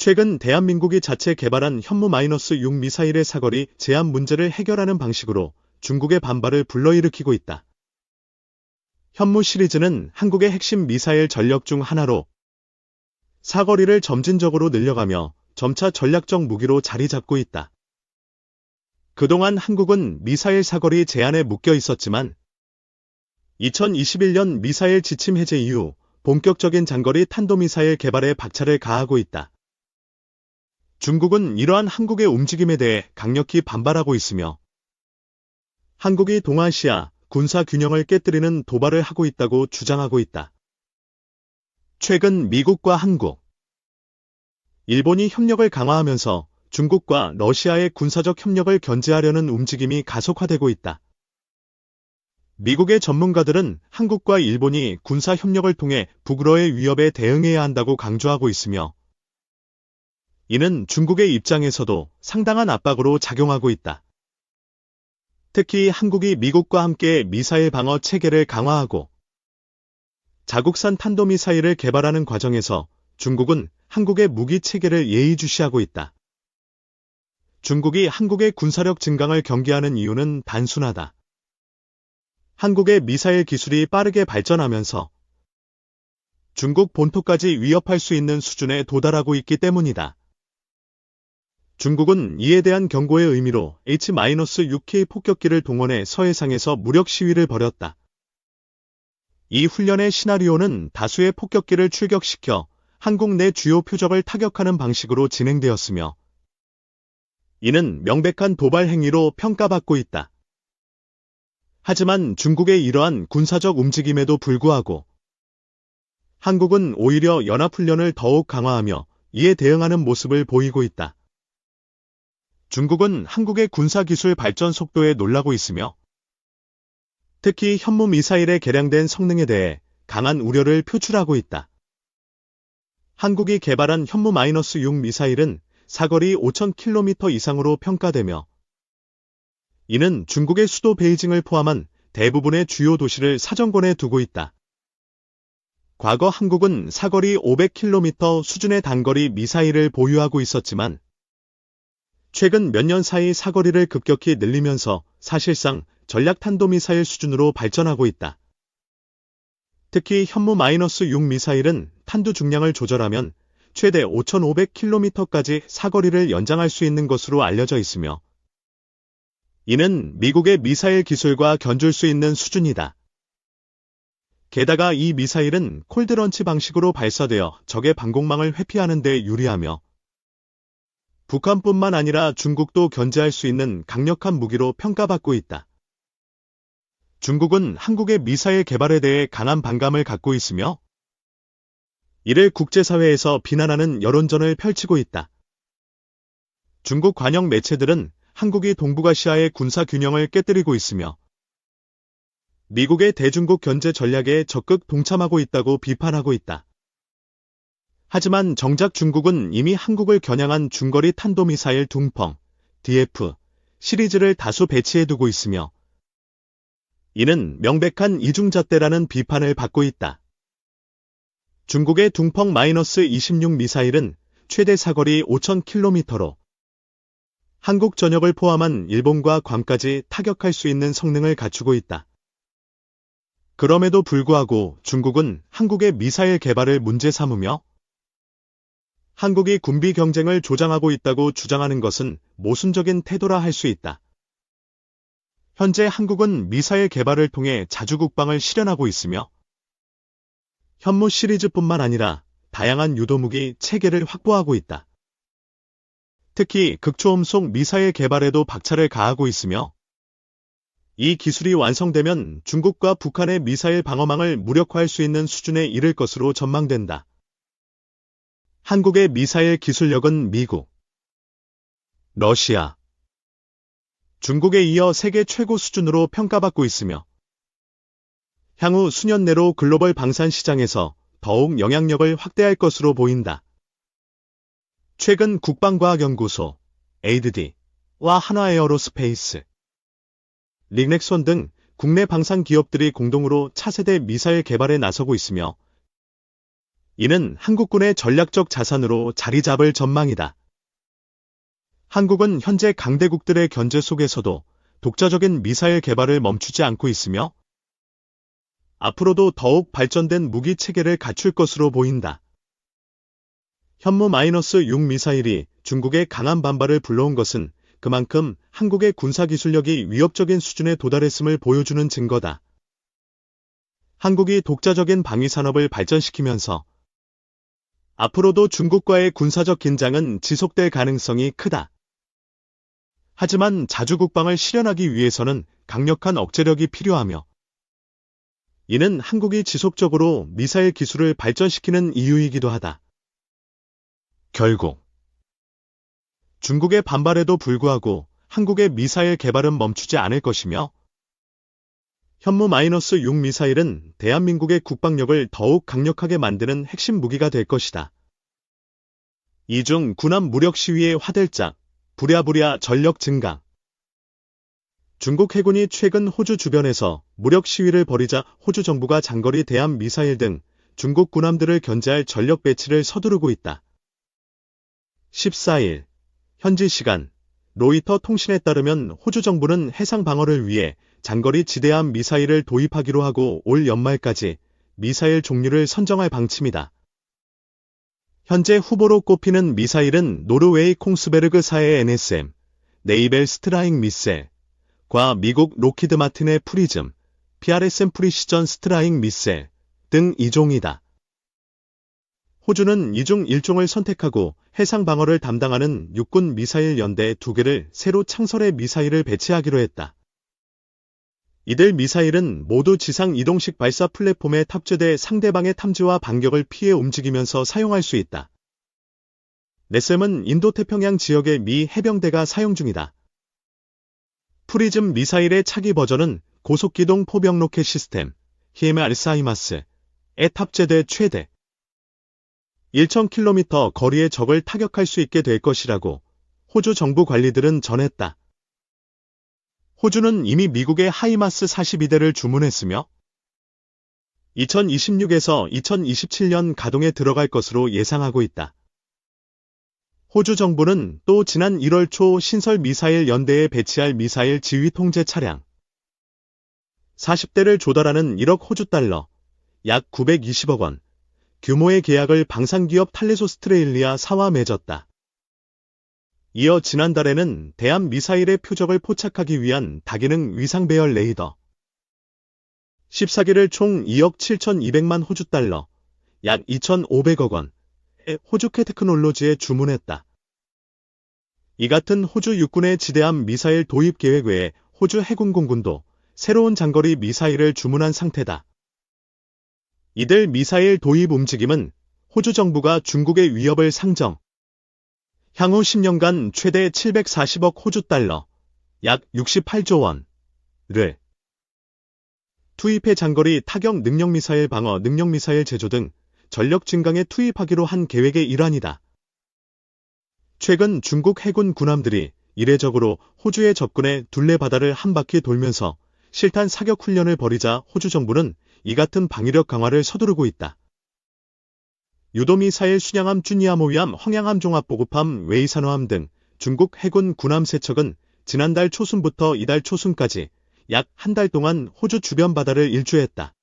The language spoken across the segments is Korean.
최근 대한민국이 자체 개발한 현무-6 미사일의 사거리 제한 문제를 해결하는 방식으로 중국의 반발을 불러일으키고 있다. 현무 시리즈는 한국의 핵심 미사일 전력 중 하나로 사거리를 점진적으로 늘려가며 점차 전략적 무기로 자리 잡고 있다. 그동안 한국은 미사일 사거리 제한에 묶여 있었지만 2021년 미사일 지침 해제 이후 본격적인 장거리 탄도미사일 개발에 박차를 가하고 있다. 중국은 이러한 한국의 움직임에 대해 강력히 반발하고 있으며 한국이 동아시아 군사 균형을 깨뜨리는 도발을 하고 있다고 주장하고 있다. 최근 미국과 한국, 일본이 협력을 강화하면서 중국과 러시아의 군사적 협력을 견제하려는 움직임이 가속화되고 있다. 미국의 전문가들은 한국과 일본이 군사 협력을 통해 북으로의 위협에 대응해야 한다고 강조하고 있으며 이는 중국의 입장에서도 상당한 압박으로 작용하고 있다. 특히 한국이 미국과 함께 미사일 방어 체계를 강화하고 자국산 탄도미사일을 개발하는 과정에서 중국은 한국의 무기 체계를 예의주시하고 있다. 중국이 한국의 군사력 증강을 경계하는 이유는 단순하다. 한국의 미사일 기술이 빠르게 발전하면서 중국 본토까지 위협할 수 있는 수준에 도달하고 있기 때문이다. 중국은 이에 대한 경고의 의미로 H-6K 폭격기를 동원해 서해상에서 무력 시위를 벌였다. 이 훈련의 시나리오는 다수의 폭격기를 출격시켜 한국 내 주요 표적을 타격하는 방식으로 진행되었으며 이는 명백한 도발 행위로 평가받고 있다. 하지만 중국의 이러한 군사적 움직임에도 불구하고 한국은 오히려 연합훈련을 더욱 강화하며 이에 대응하는 모습을 보이고 있다. 중국은 한국의 군사기술 발전 속도에 놀라고 있으며 특히 현무 미사일의 개량된 성능에 대해 강한 우려를 표출하고 있다. 한국이 개발한 현무-6 미사일은 사거리 5,000km 이상으로 평가되며 이는 중국의 수도 베이징을 포함한 대부분의 주요 도시를 사정권에 두고 있다. 과거 한국은 사거리 500km 수준의 단거리 미사일을 보유하고 있었지만 최근 몇 년 사이 사거리를 급격히 늘리면서 사실상 전략탄도미사일 수준으로 발전하고 있다. 특히 현무-6 미사일은 탄두 중량을 조절하면 최대 5,500km까지 사거리를 연장할 수 있는 것으로 알려져 있으며 이는 미국의 미사일 기술과 견줄 수 있는 수준이다. 게다가 이 미사일은 콜드런치 방식으로 발사되어 적의 방공망을 회피하는 데 유리하며 북한뿐만 아니라 중국도 견제할 수 있는 강력한 무기로 평가받고 있다. 중국은 한국의 미사일 개발에 대해 강한 반감을 갖고 있으며 이를 국제사회에서 비난하는 여론전을 펼치고 있다. 중국 관영 매체들은 한국이 동북아시아의 군사 균형을 깨뜨리고 있으며 미국의 대중국 견제 전략에 적극 동참하고 있다고 비판하고 있다. 하지만 정작 중국은 이미 한국을 겨냥한 중거리 탄도미사일 둥펑, DF 시리즈를 다수 배치해두고 있으며 이는 명백한 이중잣대라는 비판을 받고 있다. 중국의 둥펑-26 미사일은 최대 사거리 5,000km로 한국 전역을 포함한 일본과 괌까지 타격할 수 있는 성능을 갖추고 있다. 그럼에도 불구하고 중국은 한국의 미사일 개발을 문제 삼으며 한국이 군비 경쟁을 조장하고 있다고 주장하는 것은 모순적인 태도라 할 수 있다. 현재 한국은 미사일 개발을 통해 자주국방을 실현하고 있으며 현무 시리즈뿐만 아니라 다양한 유도무기 체계를 확보하고 있다. 특히 극초음속 미사일 개발에도 박차를 가하고 있으며 이 기술이 완성되면 중국과 북한의 미사일 방어망을 무력화할 수 있는 수준에 이를 것으로 전망된다. 한국의 미사일 기술력은 미국, 러시아, 중국에 이어 세계 최고 수준으로 평가받고 있으며 향후 수년 내로 글로벌 방산 시장에서 더욱 영향력을 확대할 것으로 보인다. 최근 국방과학연구소, ADD와 한화에어로스페이스, 릭넥손 등 국내 방산 기업들이 공동으로 차세대 미사일 개발에 나서고 있으며 이는 한국군의 전략적 자산으로 자리 잡을 전망이다. 한국은 현재 강대국들의 견제 속에서도 독자적인 미사일 개발을 멈추지 않고 있으며 앞으로도 더욱 발전된 무기 체계를 갖출 것으로 보인다. 현무-6 미사일이 중국의 강한 반발을 불러온 것은 그만큼 한국의 군사기술력이 위협적인 수준에 도달했음을 보여주는 증거다. 한국이 독자적인 방위산업을 발전시키면서 앞으로도 중국과의 군사적 긴장은 지속될 가능성이 크다. 하지만 자주국방을 실현하기 위해서는 강력한 억제력이 필요하며 이는 한국이 지속적으로 미사일 기술을 발전시키는 이유이기도 하다. 결국 중국의 반발에도 불구하고 한국의 미사일 개발은 멈추지 않을 것이며 현무-6 미사일은 대한민국의 국방력을 더욱 강력하게 만드는 핵심 무기가 될 것이다. 이중 군함 무력 시위의 화들짝, 부랴부랴 전력 증강. 중국 해군이 최근 호주 주변에서 무력 시위를 벌이자 호주 정부가 장거리 대함 미사일 등 중국 군함들을 견제할 전력 배치를 서두르고 있다. 14일 현지 시간 로이터 통신에 따르면 호주 정부는 해상 방어를 위해 장거리 지대함 미사일을 도입하기로 하고 올 연말까지 미사일 종류를 선정할 방침이다. 현재 후보로 꼽히는 미사일은 노르웨이 콩스베르그사의 NSM, 네이벨 스트라잉 미셀과 미국 로키드 마틴의 프리즘, PRSM 프리시전 스트라잉 미셀 등 2종이다. 호주는 이 중 1종을 선택하고 해상 방어를 담당하는 육군 미사일 연대 2개를 새로 창설해 미사일을 배치하기로 했다. 이들 미사일은 모두 지상 이동식 발사 플랫폼에 탑재돼 상대방의 탐지와 반격을 피해 움직이면서 사용할 수 있다. 네셈은 인도태평양 지역의 미 해병대가 사용 중이다. 프리즘 미사일의 차기 버전은 고속기동 포병 로켓 시스템 HIMARS-에 탑재돼 최대 1,000km 거리의 적을 타격할 수 있게 될 것이라고 호주 정부 관리들은 전했다. 호주는 이미 미국의 하이마스 42대를 주문했으며 2026에서 2027년 가동에 들어갈 것으로 예상하고 있다. 호주 정부는 또 지난 1월 초 신설 미사일 연대에 배치할 미사일 지휘 통제 차량 40대를 조달하는 1억 호주 달러, 약 920억 원 규모의 계약을 방산기업 탈레소스트레일리아사와 맺었다. 이어 지난달에는 대함 미사일의 표적을 포착하기 위한 다기능 위상 배열 레이더 14기를 총 2억 7,200만 호주 달러, 약 2,500억 원의 호주캐 테크놀로지에 주문했다. 이 같은 호주 육군의 지대함 미사일 도입 계획 외에 호주 해군 공군도 새로운 장거리 미사일을 주문한 상태다. 이들 미사일 도입 움직임은 호주 정부가 중국의 위협을 상정, 향후 10년간 최대 740억 호주 달러, 약 68조 원을 투입해 장거리 타격 능력미사일 방어 능력미사일 제조 등 전력 증강에 투입하기로 한 계획의 일환이다. 최근 중국 해군 군함들이 이례적으로 호주에 접근해 둘레바다를 한 바퀴 돌면서 실탄 사격 훈련을 벌이자 호주 정부는 이 같은 방위력 강화를 서두르고 있다. 유도미사일 순양함 쭈니아모위함 황양함 종합보급함 웨이산호함 등 중국 해군 군함 3척은 지난달 초순부터 이달 초순까지 약 한 달 동안 호주 주변 바다를 일주했다.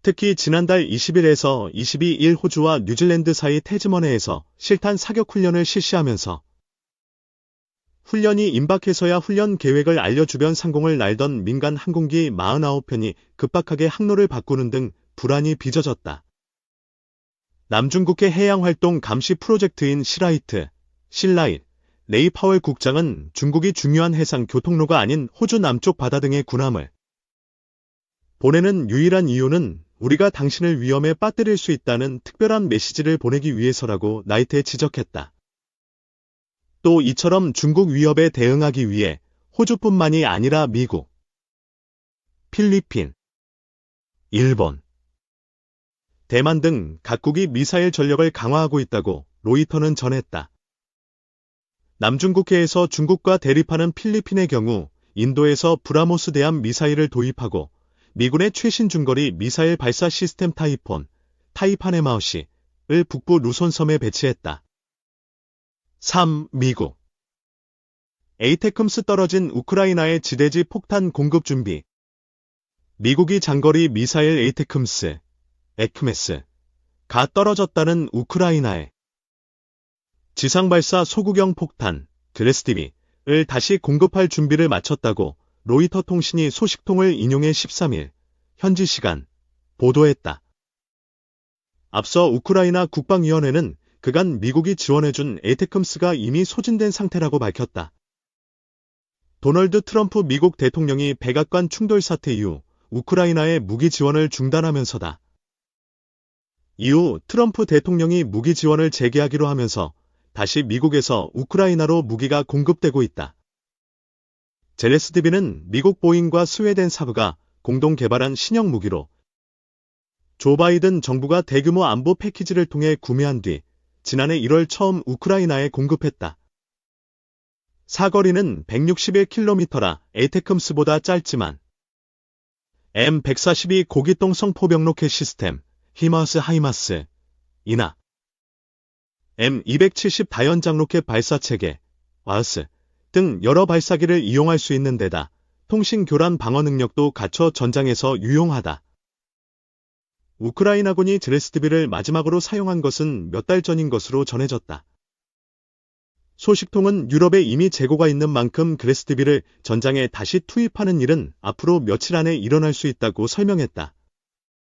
특히 지난달 20일에서 22일 호주와 뉴질랜드 사이 태즈먼해에서 실탄 사격 훈련을 실시하면서 훈련이 임박해서야 훈련 계획을 알려 주변 상공을 날던 민간 항공기 49편이 급박하게 항로를 바꾸는 등 불안이 빚어졌다. 남중국해 해양활동 감시 프로젝트인 실라잇, 레이 파월 국장은 중국이 중요한 해상 교통로가 아닌 호주 남쪽 바다 등의 군함을 보내는 유일한 이유는 우리가 당신을 위험에 빠뜨릴 수 있다는 특별한 메시지를 보내기 위해서라고 나이트에 지적했다. 또 이처럼 중국 위협에 대응하기 위해 호주뿐만이 아니라 미국, 필리핀, 일본, 대만 등 각국이 미사일 전력을 강화하고 있다고 로이터는 전했다. 남중국해에서 중국과 대립하는 필리핀의 경우 인도에서 브라모스 대함 미사일을 도입하고 미군의 최신 중거리 미사일 발사 시스템 타이폰 타이판 마우시을 북부 루손섬에 배치했다. 3. 미국 에이테크므스 떨어진 우크라이나의 지대지 폭탄 공급 준비. 미국이 장거리 미사일 에이테크므스, 에크메스가 떨어졌다는 우크라이나에 지상발사 소구경 폭탄, 그레스티비를 다시 공급할 준비를 마쳤다고 로이터 통신이 소식통을 인용해 13일 현지 시간 보도했다. 앞서 우크라이나 국방위원회는 그간 미국이 지원해준 에이테크므스가 이미 소진된 상태라고 밝혔다. 도널드 트럼프 미국 대통령이 백악관 충돌 사태 이후 우크라이나의 무기 지원을 중단하면서다. 이후 트럼프 대통령이 무기 지원을 재개하기로 하면서 다시 미국에서 우크라이나로 무기가 공급되고 있다. 젤레스디비는 미국 보잉과 스웨덴 사브가 공동 개발한 신형 무기로 조 바이든 정부가 대규모 안보 패키지를 통해 구매한 뒤 지난해 1월 처음 우크라이나에 공급했다. 사거리는 161km라 에이테크므스보다 짧지만 M142 고기동성 포병 로켓 시스템, 히마스 이나 M270 다연장 로켓 발사체계, 와스 등 여러 발사기를 이용할 수 있는 데다 통신 교란 방어 능력도 갖춰 전장에서 유용하다. 우크라이나군이 젤레스디비를 마지막으로 사용한 것은 몇 달 전인 것으로 전해졌다. 소식통은 유럽에 이미 재고가 있는 만큼 그레스티비를 전장에 다시 투입하는 일은 앞으로 며칠 안에 일어날 수 있다고 설명했다.